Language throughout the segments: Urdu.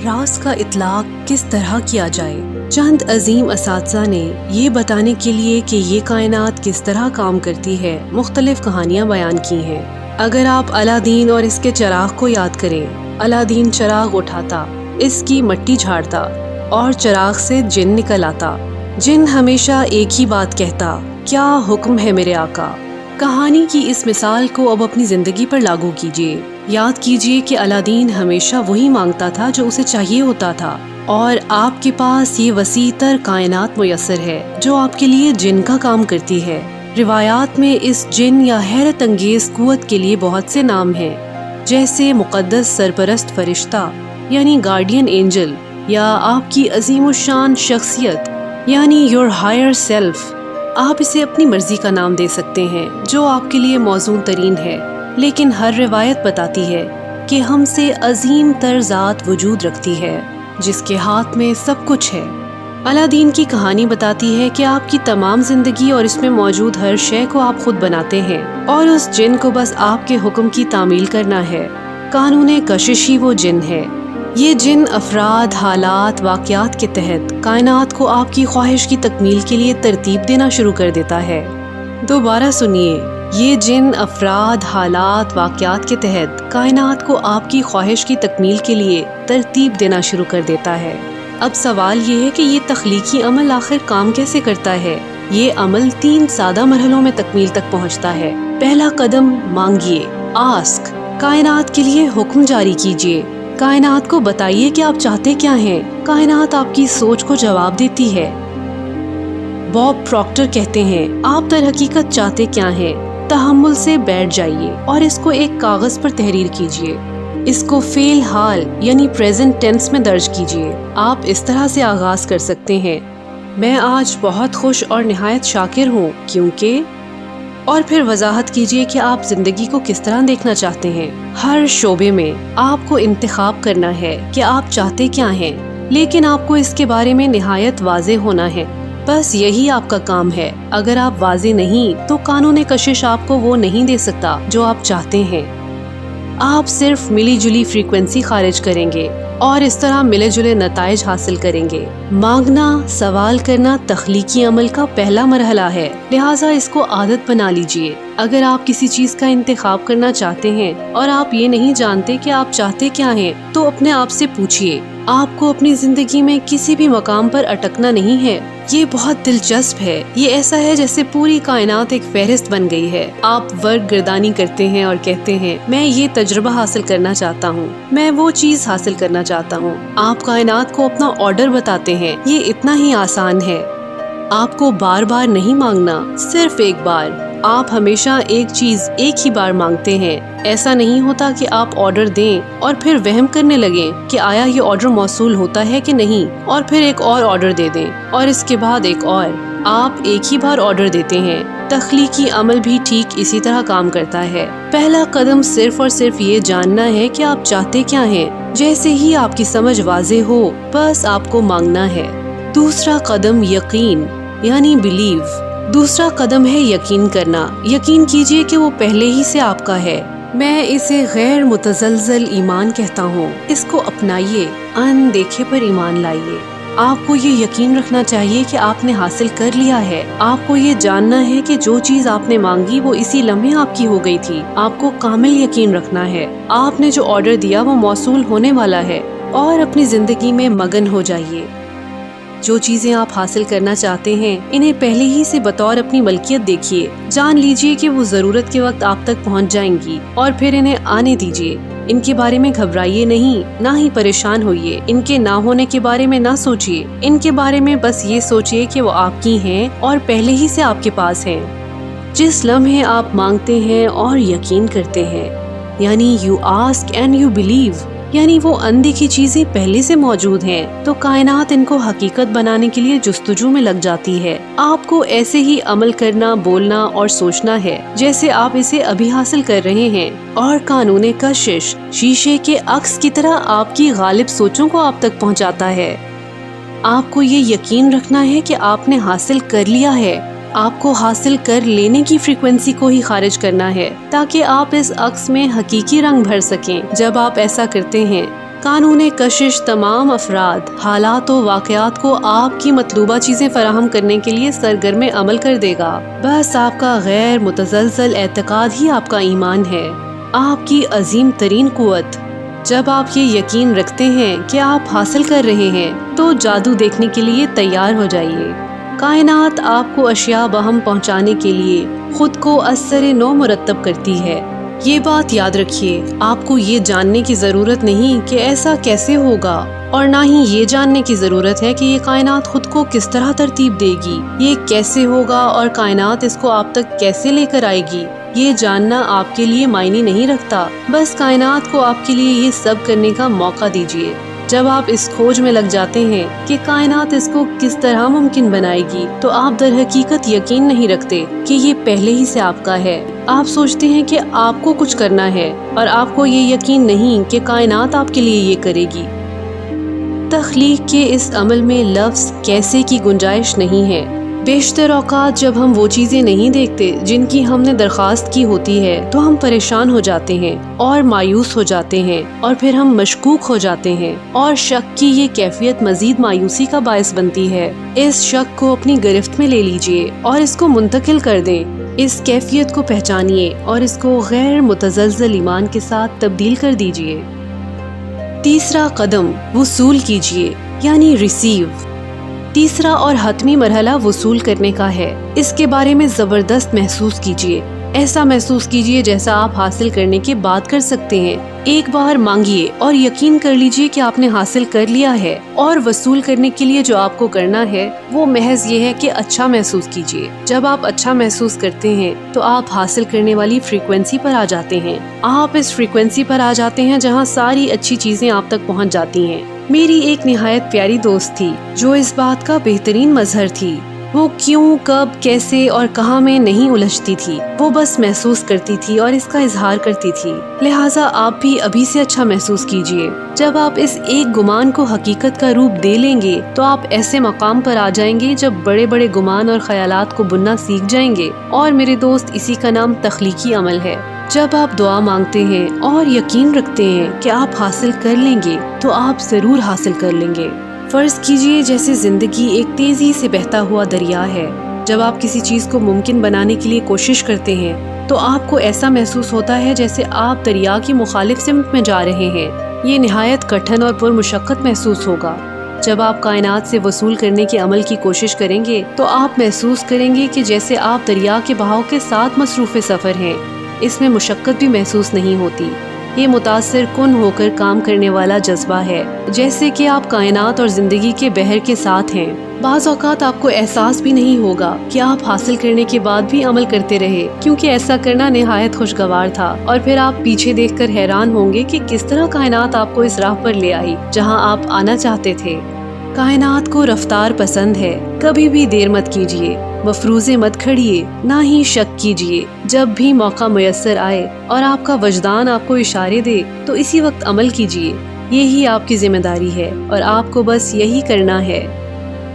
راز کا اطلاق کس طرح کیا جائے؟ چند عظیم اساتذہ نے یہ بتانے کے لیے کہ یہ کائنات کس طرح کام کرتی ہے مختلف کہانیاں بیان کی ہیں۔ اگر آپ الادین اور اس کے چراغ کو یاد کریں، الادین چراغ اٹھاتا، اس کی مٹی جھاڑتا اور چراغ سے جن نکل آتا۔ جن ہمیشہ ایک ہی بات کہتا، کیا حکم ہے میرے آقا۔ کہانی کی اس مثال کو اب اپنی زندگی پر لاگو کیجیے۔ یاد کیجیے کہ الادین ہمیشہ وہی مانگتا تھا جو اسے چاہیے ہوتا تھا، اور آپ کے پاس یہ وسیع تر کائنات میسر ہے جو آپ کے لیے جن کا کام کرتی ہے۔ روایات میں اس جن یا حیرت انگیز قوت کے لیے بہت سے نام ہیں، جیسے مقدس سرپرست فرشتہ یعنی گارڈین اینجل، یا آپ کی عظیم الشان شخصیت یعنی یور ہائر سیلف۔ آپ اسے اپنی مرضی کا نام دے سکتے ہیں جو آپ کے لیے موزوں ترین ہے، لیکن ہر روایت بتاتی ہے کہ ہم سے عظیم تر ذات وجود رکھتی ہے جس کے ہاتھ میں سب کچھ ہے۔ الادین کی کہانی بتاتی ہے کہ آپ کی تمام زندگی اور اس میں موجود ہر شے کو آپ خود بناتے ہیں، اور اس جن کو بس آپ کے حکم کی تعمیل کرنا ہے۔ قانون کشش ہی وہ جن ہے۔ یہ جن افراد، حالات، واقعات کے تحت کائنات کو آپ کی خواہش کی تکمیل کے لیے ترتیب دینا شروع کر دیتا ہے۔ دوبارہ سنیے، یہ جن افراد، حالات، واقعات کے تحت کائنات کو آپ کی خواہش کی تکمیل کے لیے ترتیب دینا شروع کر دیتا ہے۔ اب سوال یہ ہے کہ یہ تخلیقی عمل آخر کام کیسے کرتا ہے؟ یہ عمل 3 سادہ مرحلوں میں تکمیل تک پہنچتا ہے۔ پہلا قدم، مانگیے، آسک۔ کائنات کے لیے حکم جاری کیجیے۔ کائنات کو بتائیے کہ آپ چاہتے کیا ہیں۔ کائنات آپ کی سوچ کو جواب دیتی ہے۔ باب پراکٹر کہتے ہیں، آپ در حقیقت چاہتے کیا ہیں؟ تحمل سے بیٹھ جائیے اور اس کو ایک کاغذ پر تحریر کیجیے۔ اس کو فعل حال یعنی پریزنٹ ٹینس میں درج کیجیے۔ آپ اس طرح سے آغاز کر سکتے ہیں، میں آج بہت خوش اور نہایت شاکر ہوں کیونکہ، اور پھر وضاحت کیجیے کہ آپ زندگی کو کس طرح دیکھنا چاہتے ہیں۔ ہر شعبے میں آپ کو انتخاب کرنا ہے کہ آپ چاہتے کیا ہیں، لیکن آپ کو اس کے بارے میں نہایت واضح ہونا ہے۔ بس یہی آپ کا کام ہے۔ اگر آپ واضح نہیں تو قانون کشش آپ کو وہ نہیں دے سکتا جو آپ چاہتے ہیں۔ آپ صرف ملی جلی فریکوینسی خارج کریں گے اور اس طرح ملے جلے نتائج حاصل کریں گے۔ مانگنا، سوال کرنا تخلیقی عمل کا پہلا مرحلہ ہے، لہٰذا اس کو عادت بنا لیجئے۔ اگر آپ کسی چیز کا انتخاب کرنا چاہتے ہیں اور آپ یہ نہیں جانتے کہ آپ چاہتے کیا ہیں، تو اپنے آپ سے پوچھئے۔ آپ کو اپنی زندگی میں کسی بھی مقام پر اٹکنا نہیں ہے۔ یہ بہت دلچسپ ہے۔ یہ ایسا ہے جیسے پوری کائنات ایک فہرست بن گئی ہے۔ آپ ورق گردانی کرتے ہیں اور کہتے ہیں، میں یہ تجربہ حاصل کرنا چاہتا ہوں، میں وہ چیز حاصل کرنا چاہتا ہوں۔ آپ کائنات کو اپنا آرڈر بتاتے ہیں۔ یہ اتنا ہی آسان ہے۔ آپ کو بار بار نہیں مانگنا، صرف ایک بار۔ آپ ہمیشہ ایک چیز ایک ہی بار مانگتے ہیں۔ ایسا نہیں ہوتا کہ آپ آرڈر دیں اور پھر وہم کرنے لگیں کہ آیا یہ آرڈر موصول ہوتا ہے کہ نہیں، اور پھر ایک اور آرڈر دے دیں اور اس کے بعد ایک اور۔ آپ ایک ہی بار آرڈر دیتے ہیں۔ تخلیقی عمل بھی ٹھیک اسی طرح کام کرتا ہے۔ پہلا قدم صرف اور صرف یہ جاننا ہے کہ آپ چاہتے کیا ہیں۔ جیسے ہی آپ کی سمجھ واضح ہو، بس آپ کو مانگنا ہے۔ دوسرا قدم، یقین یعنی بلیو۔ دوسرا قدم ہے یقین کرنا۔ یقین کیجئے کہ وہ پہلے ہی سے آپ کا ہے۔ میں اسے غیر متزلزل ایمان کہتا ہوں۔ اس کو اپنائیے، ان دیکھے پر ایمان لائیے۔ آپ کو یہ یقین رکھنا چاہیے کہ آپ نے حاصل کر لیا ہے۔ آپ کو یہ جاننا ہے کہ جو چیز آپ نے مانگی وہ اسی لمحے آپ کی ہو گئی تھی۔ آپ کو کامل یقین رکھنا ہے۔ آپ نے جو آرڈر دیا وہ موصول ہونے والا ہے، اور اپنی زندگی میں مگن ہو جائیے۔ جو چیزیں آپ حاصل کرنا چاہتے ہیں انہیں پہلے ہی سے بطور اپنی ملکیت دیکھیے۔ جان لیجئے کہ وہ ضرورت کے وقت آپ تک پہنچ جائیں گی، اور پھر انہیں آنے دیجئے۔ ان کے بارے میں گھبرائیے نہیں، نہ ہی پریشان ہوئیے۔ ان کے نہ ہونے کے بارے میں نہ سوچئے۔ ان کے بارے میں بس یہ سوچئے کہ وہ آپ کی ہیں اور پہلے ہی سے آپ کے پاس ہیں۔ جس لمحے آپ مانگتے ہیں اور یقین کرتے ہیں، یعنی you ask and you believe, یعنی وہ اندیکھی چیزیں پہلے سے موجود ہیں، تو کائنات ان کو حقیقت بنانے کے لیے جستجو میں لگ جاتی ہے۔ آپ کو ایسے ہی عمل کرنا، بولنا اور سوچنا ہے جیسے آپ اسے ابھی حاصل کر رہے ہیں، اور قانون کشش شیشے کے عکس کی طرح آپ کی غالب سوچوں کو آپ تک پہنچاتا ہے۔ آپ کو یہ یقین رکھنا ہے کہ آپ نے حاصل کر لیا ہے۔ آپ کو حاصل کر لینے کی فریکوینسی کو ہی خارج کرنا ہے تاکہ آپ اس عکس میں حقیقی رنگ بھر سکیں۔ جب آپ ایسا کرتے ہیں، قانون کشش تمام افراد، حالات و واقعات کو آپ کی مطلوبہ چیزیں فراہم کرنے کے لیے سرگرم عمل کر دے گا۔ بس آپ کا غیر متزلزل اعتقاد ہی آپ کا ایمان ہے، آپ کی عظیم ترین قوت۔ جب آپ یہ یقین رکھتے ہیں کہ آپ حاصل کر رہے ہیں تو جادو دیکھنے کے لیے تیار ہو جائیے۔ کائنات آپ کو اشیاء بہم پہنچانے کے لیے خود کو اثر نو مرتب کرتی ہے۔ یہ بات یاد رکھیے، آپ کو یہ جاننے کی ضرورت نہیں کہ ایسا کیسے ہوگا، اور نہ ہی یہ جاننے کی ضرورت ہے کہ یہ کائنات خود کو کس طرح ترتیب دے گی، یہ کیسے ہوگا اور کائنات اس کو آپ تک کیسے لے کر آئے گی۔ یہ جاننا آپ کے لیے معنی نہیں رکھتا، بس کائنات کو آپ کے لیے یہ سب کرنے کا موقع دیجیے۔ جب آپ اس کھوج میں لگ جاتے ہیں کہ کائنات اس کو کس طرح ممکن بنائے گی، تو آپ در حقیقت یقین نہیں رکھتے کہ یہ پہلے ہی سے آپ کا ہے۔ آپ سوچتے ہیں کہ آپ کو کچھ کرنا ہے، اور آپ کو یہ یقین نہیں کہ کائنات آپ کے لیے یہ کرے گی۔ تخلیق کے اس عمل میں لفظ کیسے کی گنجائش نہیں ہے۔ بیشتر اوقات جب ہم وہ چیزیں نہیں دیکھتے جن کی ہم نے درخواست کی ہوتی ہے تو ہم پریشان ہو جاتے ہیں اور مایوس ہو جاتے ہیں، اور پھر ہم مشکوک ہو جاتے ہیں، اور شک کی یہ کیفیت مزید مایوسی کا باعث بنتی ہے۔ اس شک کو اپنی گرفت میں لے لیجئے اور اس کو منتقل کر دیں۔ اس کیفیت کو پہچانیے اور اس کو غیر متزلزل ایمان کے ساتھ تبدیل کر دیجئے۔ تیسرا قدم وصول کیجئے، یعنی ریسیو۔ تیسرا اور حتمی مرحلہ وصول کرنے کا ہے۔ اس کے بارے میں زبردست محسوس کیجئے، ایسا محسوس کیجئے جیسا آپ حاصل کرنے کے بعد کر سکتے ہیں۔ ایک بار مانگیے اور یقین کر لیجئے کہ آپ نے حاصل کر لیا ہے، اور وصول کرنے کے لیے جو آپ کو کرنا ہے وہ محض یہ ہے کہ اچھا محسوس کیجئے۔ جب آپ اچھا محسوس کرتے ہیں تو آپ حاصل کرنے والی فریکوینسی پر آ جاتے ہیں۔ آپ اس فریکوینسی پر آ جاتے ہیں جہاں ساری اچھی چیزیں آپ تک پہنچ جاتی ہیں۔ میری ایک نہایت پیاری دوست تھی جو اس بات کا بہترین مظہر تھی۔ وہ کیوں، کب، کیسے اور کہاں میں نہیں الجھتی تھی، وہ بس محسوس کرتی تھی اور اس کا اظہار کرتی تھی۔ لہٰذا آپ بھی ابھی سے اچھا محسوس کیجئے۔ جب آپ اس ایک گمان کو حقیقت کا روپ دے لیں گے تو آپ ایسے مقام پر آ جائیں گے جب بڑے بڑے گمان اور خیالات کو بننا سیکھ جائیں گے، اور میرے دوست اسی کا نام تخلیقی عمل ہے۔ جب آپ دعا مانگتے ہیں اور یقین رکھتے ہیں کہ آپ حاصل کر لیں گے تو آپ ضرور حاصل کر لیں گے۔ فرض کیجئے جیسے زندگی ایک تیزی سے بہتا ہوا دریا ہے۔ جب آپ کسی چیز کو ممکن بنانے کے لیے کوشش کرتے ہیں تو آپ کو ایسا محسوس ہوتا ہے جیسے آپ دریا کی مخالف سمت میں جا رہے ہیں۔ یہ نہایت کٹھن اور پرمشقت محسوس ہوگا۔ جب آپ کائنات سے وصول کرنے کے عمل کی کوشش کریں گے تو آپ محسوس کریں گے کہ جیسے آپ دریا کے بہاؤ کے ساتھ مصروف سفر ہیں۔ اس میں مشقت بھی محسوس نہیں ہوتی۔ یہ متاثر کن ہو کر کام کرنے والا جذبہ ہے، جیسے کہ آپ کائنات اور زندگی کے بحر کے ساتھ ہیں۔ بعض اوقات آپ کو احساس بھی نہیں ہوگا کہ آپ حاصل کرنے کے بعد بھی عمل کرتے رہے، کیونکہ ایسا کرنا نہایت خوشگوار تھا، اور پھر آپ پیچھے دیکھ کر حیران ہوں گے کہ کس طرح کائنات آپ کو اس راہ پر لے آئی جہاں آپ آنا چاہتے تھے۔ کائنات کو رفتار پسند ہے، کبھی بھی دیر مت کیجیے، مفروضے مت کھڑیے، نہ ہی شک کیجیے۔ جب بھی موقع میسر آئے اور آپ کا وجدان آپ کو اشارے دے تو اسی وقت عمل کیجیے۔ یہی آپ کی ذمہ داری ہے اور آپ کو بس یہی کرنا ہے۔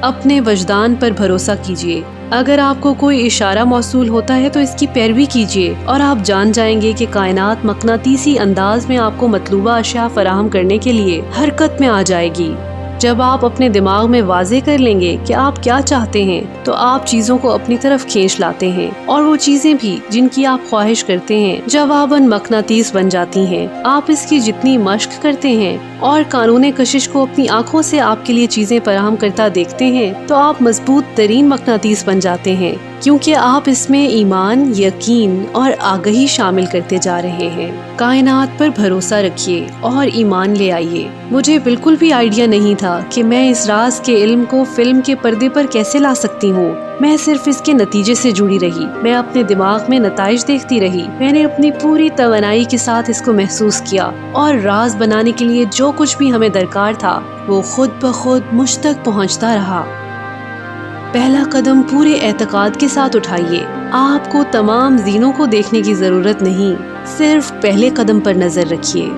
اپنے وجدان پر بھروسہ کیجیے۔ اگر آپ کو کوئی اشارہ موصول ہوتا ہے تو اس کی پیروی کیجیے اور آپ جان جائیں گے کہ کائنات مقناطیسی انداز میں آپ کو مطلوبہ اشیاء فراہم کرنے کے لیے حرکت میں آ جائے گی۔ جب آپ اپنے دماغ میں واضح کر لیں گے کہ آپ کیا چاہتے ہیں تو آپ چیزوں کو اپنی طرف کھینچ لاتے ہیں، اور وہ چیزیں بھی جن کی آپ خواہش کرتے ہیں جواباً مقناطیس بن جاتی ہیں۔ آپ اس کی جتنی مشق کرتے ہیں اور قانون کشش کو اپنی آنکھوں سے آپ کے لیے چیزیں فراہم کرتا دیکھتے ہیں تو آپ مضبوط ترین مقناطیس بن جاتے ہیں، کیونکہ آپ اس میں ایمان، یقین اور آگہی شامل کرتے جا رہے ہیں۔ کائنات پر بھروسہ رکھیے اور ایمان لے آئیے۔ مجھے بالکل بھی آئیڈیا نہیں تھا کہ میں اس راز کے علم کو فلم کے پردے پر کیسے لا سکتی ہوں۔ میں صرف اس کے نتیجے سے جڑی رہی، میں اپنے دماغ میں نتائج دیکھتی رہی، میں نے اپنی پوری توانائی کے ساتھ اس کو محسوس کیا، اور راز بنانے کے لیے جو کچھ بھی ہمیں درکار تھا وہ خود بخود مجھ تک پہنچتا رہا۔ پہلا قدم پورے اعتقاد کے ساتھ اٹھائیے۔ آپ کو تمام زینوں کو دیکھنے کی ضرورت نہیں، صرف پہلے قدم پر نظر رکھیے۔